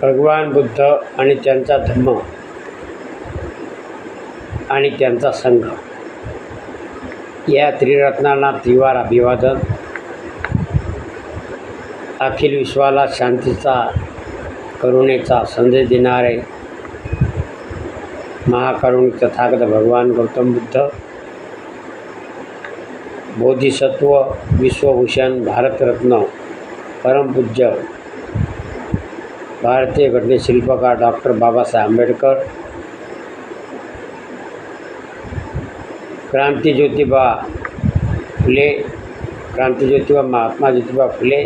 भगवान बुद्ध आणि त्यांचा धम्म आणि त्यांचा संघ या त्रिरत्नांना त्रिवार अभिवादन. अखिल विश्वाला शांतीचा करुणेचा संदेश देणारे महाकरुणिक तथागत भगवान गौतम बुद्ध, बोधिसत्व, विश्वभूषण, भारतरत्न, परमपूज्य भारतीय घटनेशिल्पकार डॉक्टर बाबासाहेब आंबेडकर, क्रांतिज्योतिबा फुले, क्रांतिज्योतिबा महात्मा ज्योतिबा फुले,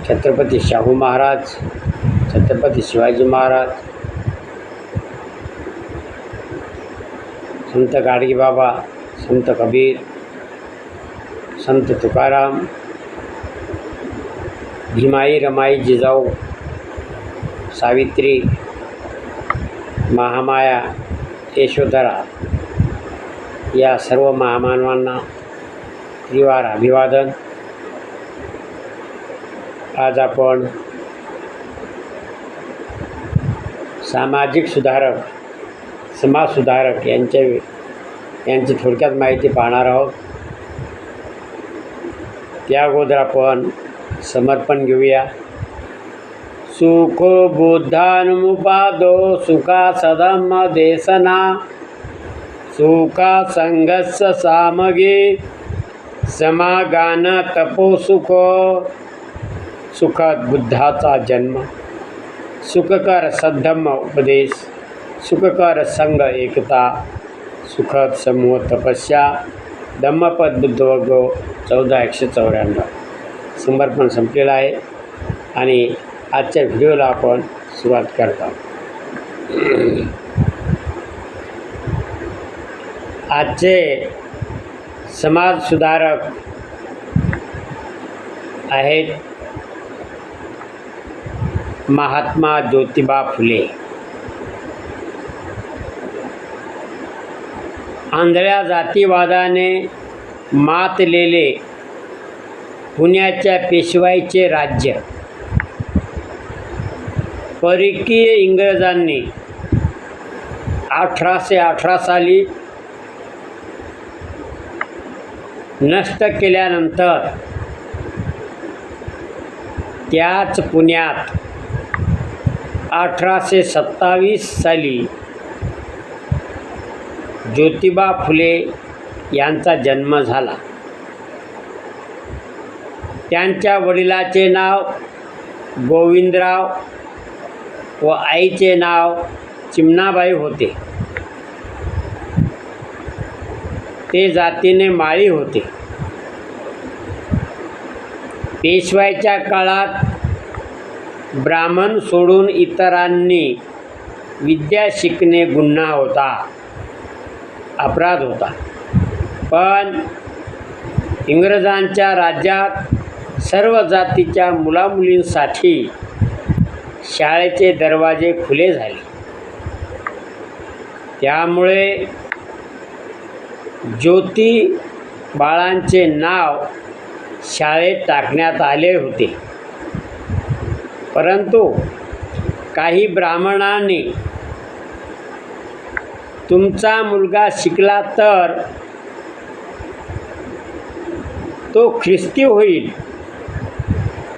छत्रपती शाहू महाराज, छत्रपती शिवाजी महाराज, संत गाडगेबाबा, संत कबीर, संत तुकाराम, भीमाई रमाई जिजाऊ, सावित्री, महामाया, यशोधरा या सर्व महामानवांना त्रिवार अभिवादन. आज आपण सामाजिक सुधारक, समाज सुधारक यांची थोडक्यात माहिती पाहणार आहोत. त्या अगोदर आपण समर्पण घेऊया. सुखो बुद्धानुमुपादो सुखा सदम देसना, सुखा संघस्स सामगे समागान तपो सुखो. सुखद बुद्धाचा जन्म, सुखकर सद्धम्म उपदेश, सुखकर संघ एकता, सुखद समूह तपस्या, धम्मपद बुद्धवर्ग 1494. समर्पण संपलेलं आहे आणि आजच्या व्हिडिओला आपण सुरुवात करतो. आजचे समाज सुधारक आहेत महात्मा ज्योतिबा फुले. आंधळ्या जातीवादाने मातलेले पुण्याच्या पेशवाईचे राज्य परकीय इंग्रजांनी 1818 साली नष्ट केल्यानंतर त्याच पुण्यात 1827 साली ज्योतिबा फुले यांचा जन्म झाला. त्यांच्या वडिलाचे नाव गोविंदराव व आईचे नाव चिमणाबाई होते. ते जातीने माळी होते. पेशवाईच्या काळात ब्राह्मण सोडून इतरांनी विद्या शिकणे गुन्हा होता, अपराध होता. पण इंग्रजांच्या राज्यात सर्व जातीच्या मुलामुलींसाठी शाळेचे दरवाजे खुले झाले. त्यामुळे ज्योती बाळांचे नाव शाळेत टाकण्यात आले होते. परंतु काही ब्राह्मणांनी तुमचा मुलगा शिकला तर तो ख्रिस्ती होईल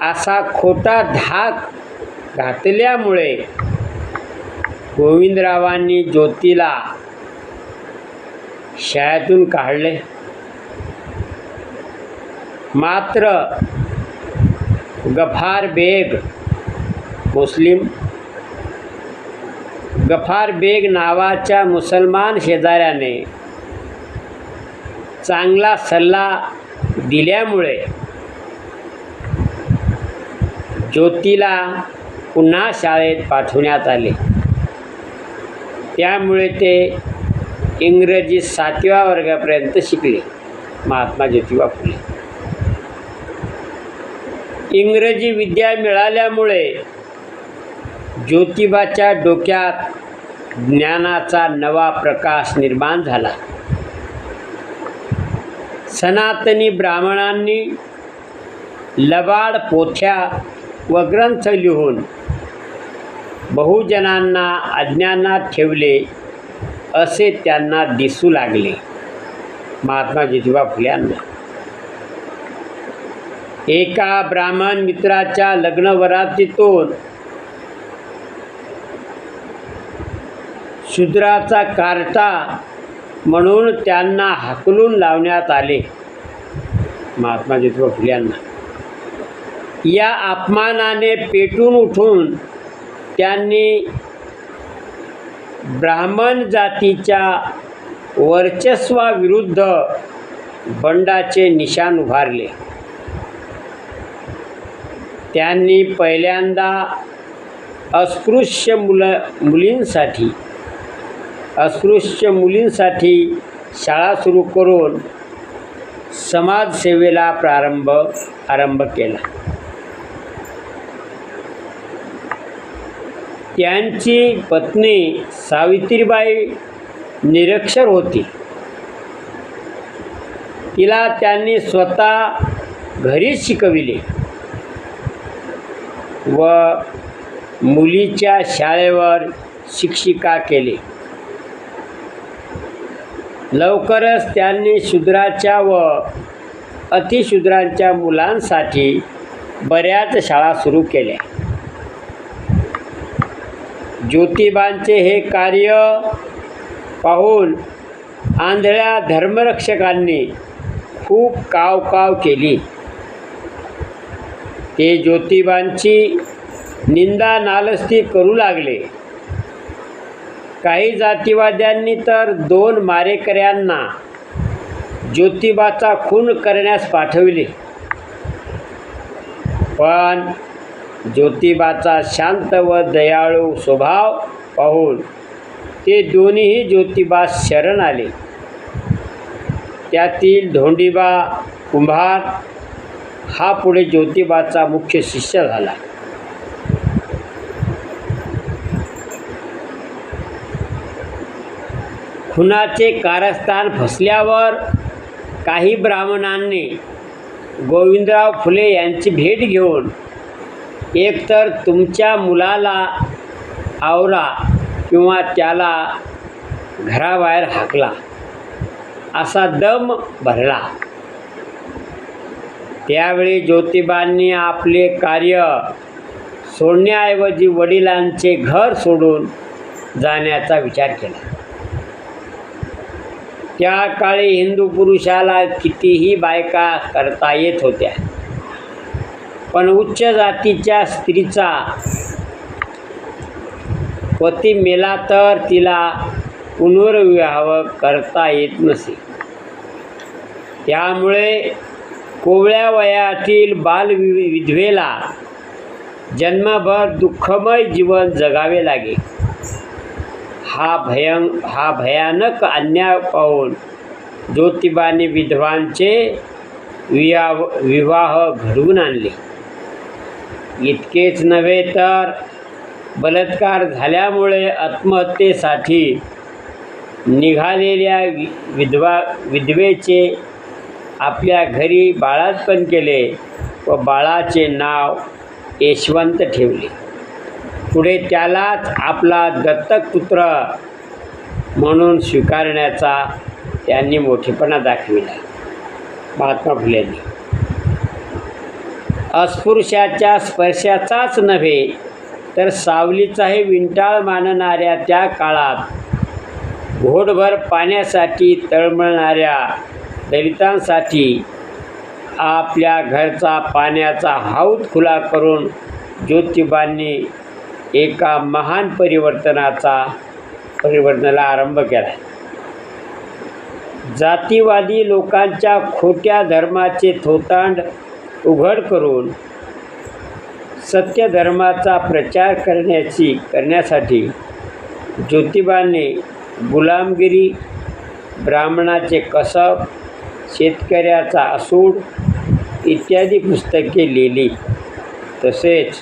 असा खोटा धाक घातल्यामुळे गोविंदरावांनी ज्योतीला शाळेतून काढले. मात्र गफार बेग, मुस्लिम गफार बेग नावाच्या मुसलमान शेजाऱ्याने चांगला सल्ला दिल्यामुळे ज्योतीला पुन्हा शाळेत पाठवण्यात आले. त्यामुळे ते इंग्रजी 7व्या वर्गापर्यंत शिकले. महात्मा ज्योतिबा फुले इंग्रजी विद्या मिळाल्यामुळे ज्योतिबाच्या डोक्यात ज्ञानाचा नवा प्रकाश निर्माण झाला. सनातनी ब्राह्मणांनी लबाड पोथ्या व ग्रंथ लिहून बहुजनांना अज्ञानात ठेवले असे त्यांना दिसू लागले. महात्मा ज्योतिबा फुल्यांना एका ब्राह्मण मित्राच्या लग्नवरातीतून शूद्राचा कार्टा म्हणून त्यांना हाकलून लावण्यात आले. महात्मा ज्योतिबा फुल्यांना या अपमानाने पेटून उठून त्यांनी ब्राह्मण जातीच्या वर्चस्वाविरुद्ध बंडाचे निशाण उभारले. त्यांनी पहिल्यांदा अस्पृश्य मुलींसाठी शाळा सुरू करून समाजसेवेला आरंभ केला. त्यांची पत्नी सावित्रीबाई निरक्षर होती. तिला त्यांनी स्वतः घरीच शिकविले व मुलीच्या शाळेवर शिक्षिका केले. लवकरच त्यांनी शूद्राच्या व अतिशूद्रांच्या मुलांसाठी बऱ्याच शाळा सुरू केल्या. ज्योतिबांचे हे कार्य पाहून आंधळ्या धर्मरक्षकांनी खूप काव केली. ते ज्योतिबांची निंदा नालस्ती करू लागले. काही जातीवाद्यांनी तर 2 मारेकऱ्यांना ज्योतिबाचा खून करण्यास पाठविले. पण ज्योतिबाचा शांत व दयाळू स्वभाव पाहून ते दोन्हीही ज्योतिबास शरण आले. त्यातील धोंडीबा कुंभार हा पुढे ज्योतिबाचा मुख्य शिष्य झाला. खुनाचे कारस्थान फसल्यावर काही ब्राह्मणांनी गोविंदराव फुले यांची भेट घेऊन एकतर तुमच्या मुलाला आवरा किंवा त्याला घराबाहेर हाकला असा दम भरला. त्यावेळी ज्योतिबांनी आपले कार्य सोडण्याऐवजी वडिलांचे घर सोडून जाण्याचा विचार केला. त्या काळी हिंदू पुरुषाला कितीही बायका करता येत होत्या, पण उच्च जातीच्या स्त्रीचा पती मेला तर तिला पुनर्विवाह करता येत नसे. त्यामुळे कोवळ्या वयातील बालविधवेला जन्मभर दुःखमय जीवन जगावे लागे. हा भयानक अन्याय पाहून ज्योतिबांनी विधवांचे विवाह घडवून आणले. इतकेच नव्हे तर बलात्कार झाल्यामुळे आत्महत्येसाठी निघालेल्या विधवेचे आपल्या घरी बाळातपण केले व बाळाचे नाव यशवंत ठेवले. पुढे त्यालाच आपला दत्तक पुत्र म्हणून स्वीकारण्याचा त्यांनी मोठेपणा दाखविला. महात्मा फुलेंनी अस्पृश्याच्या स्पर्शाचाच नव्हे तर सावलीचाही विंटाळ मानणाऱ्या त्या काळात घोटभर पाण्यासाठी तळमळणाऱ्या दलितांसाठी आपल्या घरचा पाण्याचा हौद खुला करून ज्योतिबांनी एका महान परिवर्तनाला आरंभ केला. जातीवादी लोकांच्या खोट्या धर्माचे थोतांड उघड करून सत्य धर्माचा प्रचार करण्यासाठी ज्योतिबांनी गुलामगिरी, ब्राह्मणाचे कसब, शेतकऱ्याचा असूड इत्यादी पुस्तके लिहिली. तसेच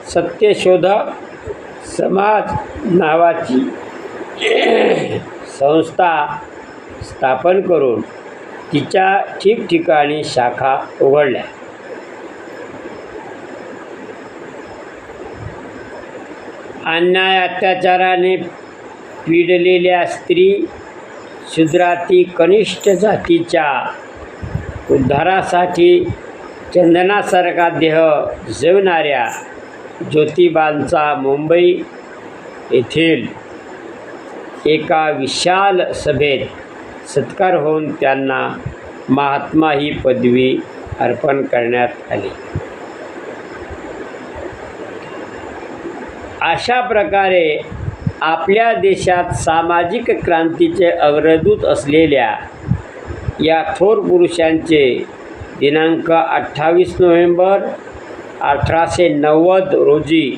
सत्यशोधक समाज नावाची संस्था स्थापन करून तिच्या ठिकठिकाणी शाखा उघडल्या. अन्याय अत्याचाराने पीडलेल्या स्त्री शूद्राती कनिष्ठ जातीच्या उद्धारासाठी चंदनासारखा देह झिजवणाऱ्या ज्योतिबांचा मुंबई येथील एका विशाल सभेत सत्कार होऊन त्यांना महात्मा ही पदवी अर्पण करण्यात आली. अशा प्रकारे आपल्या देशात सामाजिक क्रांतीचे अग्रदूत असलेल्या या थोर पुरुषांचे दिनांक 28 नोव्हेंबर 1890 रोजी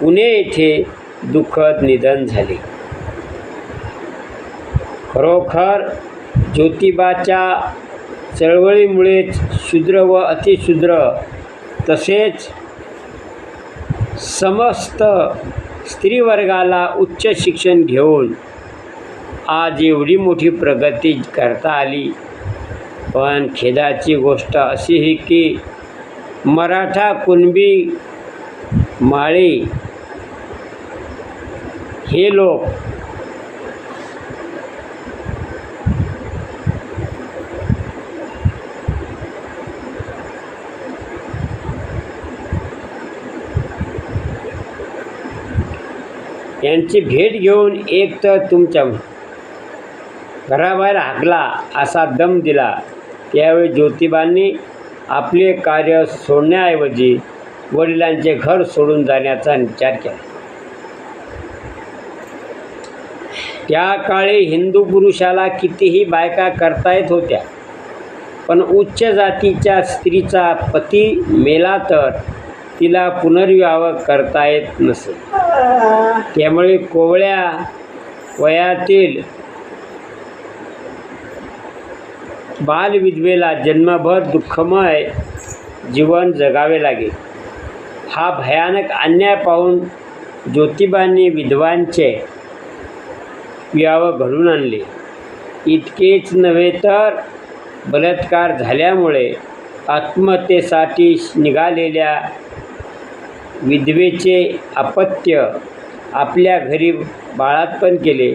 पुणे येथे दुःखद निधन झाले. खरोखर ज्योतिबाच्या चळवळीमुळेच शूद्र व अतिशूद्र तसेच समस्त स्त्रीवर्गाला उच्च शिक्षण घेऊन आज एवढी मोठी प्रगती करता आली. पण खेदाची गोष्ट अशी की मराठा, कुणबी, माळी हे लोक यांची भेट घेऊन एक तर तुमच्या घराबाहेर हाकला असा दम दिला. त्यावेळी ज्योतिबांनी आपले कार्य सोडण्याऐवजी वडिलांचे घर सोडून जाण्याचा विचार केला. त्या काळी हिंदू पुरुषाला कितीही बायका करता येत होत्या, पण उच्च जातीच्या स्त्रीचा पती मेला तर तिला पुनर्विवाह करता येत नसे. त्यामुळे कोवळ्या वयातील बालविधवेला जन्मभर दुःखमय जीवन जगावे लागे. हा भयानक अन्याय पाहून ज्योतिबांनी विधवांचे विवाह घडून आणले. इतकेच नव्हे तर बलात्कार झाल्यामुळे आत्महत्येसाठी निघालेल्या विधवेचे अपत्य आपल्या घरी बाळातपण केले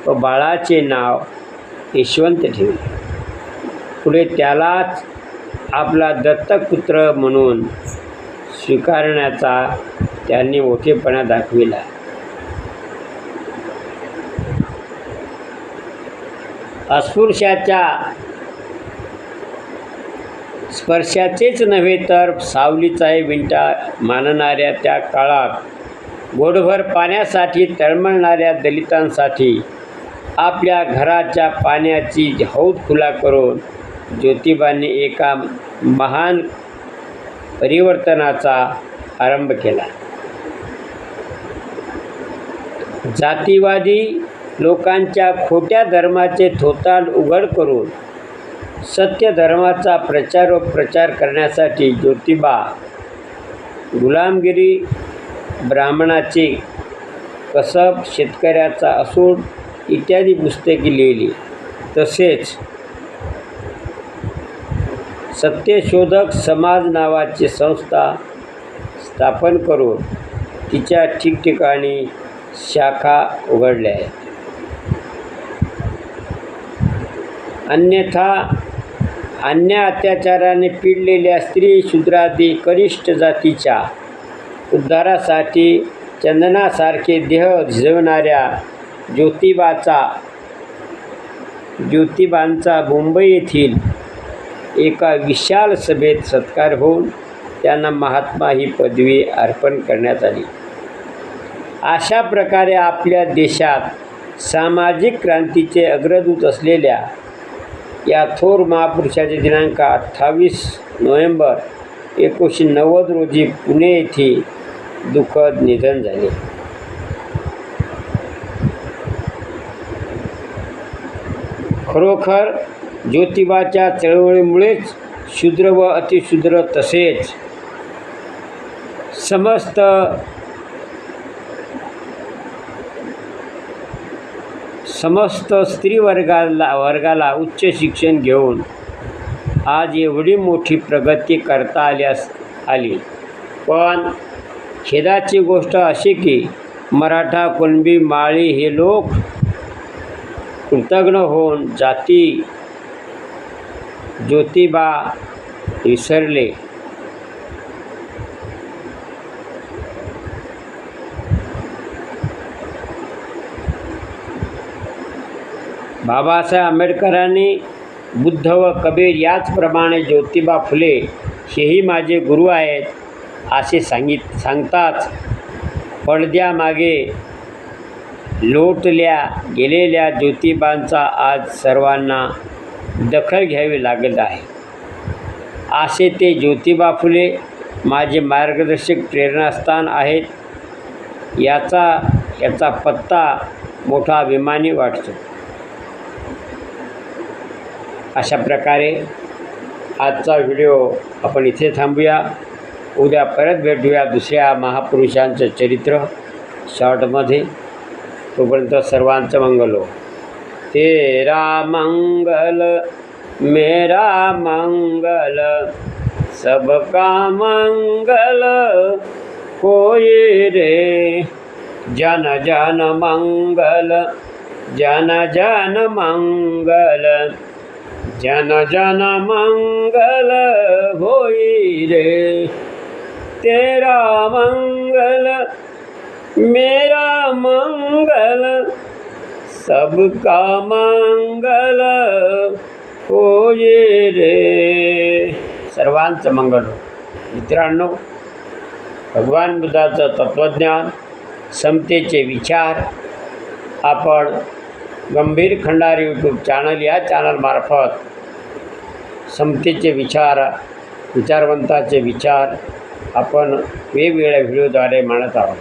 व बाळाचे नाव यशवंत ठेवले. पुढे त्यालाच आपला दत्तक पुत्र म्हणून स्वीकारण्याचा त्यांनी मोठेपणा दाखविला. अस्पृश्याच्या स्पर्शाचेच नव्हे तर सावलीचाही विंटा मानणाऱ्या त्या काळात गोडभर पाण्यासाठी तळमळणाऱ्या दलितांसाठी आपल्या घराच्या पाण्याची हौद खुला करून ज्योतिबांनी एका महान परिवर्तनाचा आरंभ केला. जातीवादी लोकांच्या खोट्या धर्माचे थोतांड उघड करून सत्य धर्माचा प्रचार व प्रचार करण्यासाठी ज्योतिबा गुलामगिरी, ब्राह्मणाचे कसब, शेतकऱ्याचा असूड इत्यादी पुस्तके लिहिली. तसेच सत्यशोधक समाज नावाची संस्था स्थापन करून तिच्या ठिकठिकाणी शाखा उघडल्या आहेत. अन्यथा अन्याय अत्याचाराने पीडलेल्या स्त्री शूद्रादी कनिष्ठ जातीच्या उद्धारासाठी चंदनासारखे देह झिजवणाऱ्या ज्योतिबांचा मुंबई येथील एका विशाल सभेत सत्कार होऊन त्यांना महात्मा ही पदवी अर्पण करण्यात आली. अशा प्रकारे आपल्या देशात सामाजिक क्रांतीचे अग्रदूत असलेल्या या थोर महापुरुषाचे दिनांक 28 नोव्हेंबर 1990 रोजी पुणे येथे दुःखद निधन झाले. खरोखर ज्योतिबाच्या चळवळीमुळेच शूद्र व अतिशूद्र तसेच समस्त स्त्रीवर्गाला उच्च शिक्षण घेऊन आज एवढी मोठी प्रगती करता आली. पण खेदाची गोष्ट अशी की मराठा, कुणबी, माळी हे लोक कृतज्ञ होऊन जाती ज्योतिबा विसरले. बाबासाहेब आंबेडकरांनी बुद्ध व कबीर याचप्रमाणे ज्योतिबा फुले हेही माझे गुरु आहेत असे सांगताच पडद्यामागे लोटल्या गेलेल्या ज्योतिबांचा आज सर्वांना दखल घ्यावी लागत आहे. असे ते ज्योतिबा फुले माझे मार्गदर्शक प्रेरणास्थान आहेत. याचा पत्ता मोठा अभिमानी वाटतो. अशा प्रकारे आजचा व्हिडिओ आपण इथे थांबूया. उद्या परत भेटूया दुसऱ्या महापुरुषांचं चरित्र शॉर्टमध्ये. तोपर्यंत सर्वांचं मंगल हो. तेरा मंगल मेरा मंगल सबका मंगल होए रे. जन जन मंगल जन जन मंगल जन जन मंगल होई रे. तेरा मंगल मेरा मंगल सबका मंगल होई रे. सर्वांचं मंगल हो. मित्रांनो, भगवान बुद्धाचं तत्त्वज्ञान, समतेचे विचार आपण गंभीर खंडार यूट्यूब चॅनल या चॅनलमार्फत समतेचे विचार, विचारवंताचे विचार आपण वेगवेगळ्या व्हिडिओद्वारे मांडत आहोत.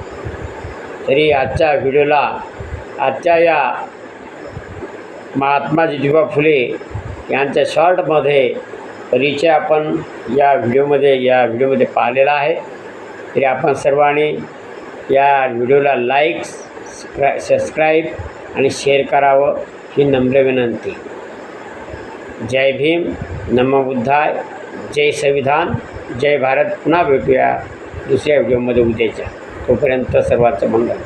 तरी आजच्या व्हिडिओला, आजच्या या महात्मा ज्योतिबा फुले यांच्या शॉर्टमध्ये परिचय आपण या व्हिडिओमध्ये पाहिलेला आहे. तरी आपण सर्वांनी या व्हिडिओला लाईक, सबस्क्राईब आणि शेअर करावं ही नम्र विनंती. जय भीम, नमो बुद्धाय, जय संविधान, जय भारत. पुन्हा भेटूया दुसऱ्या व्हिडिओमध्ये उद्याच्या. तोपर्यंत सर्वांचं मंगल.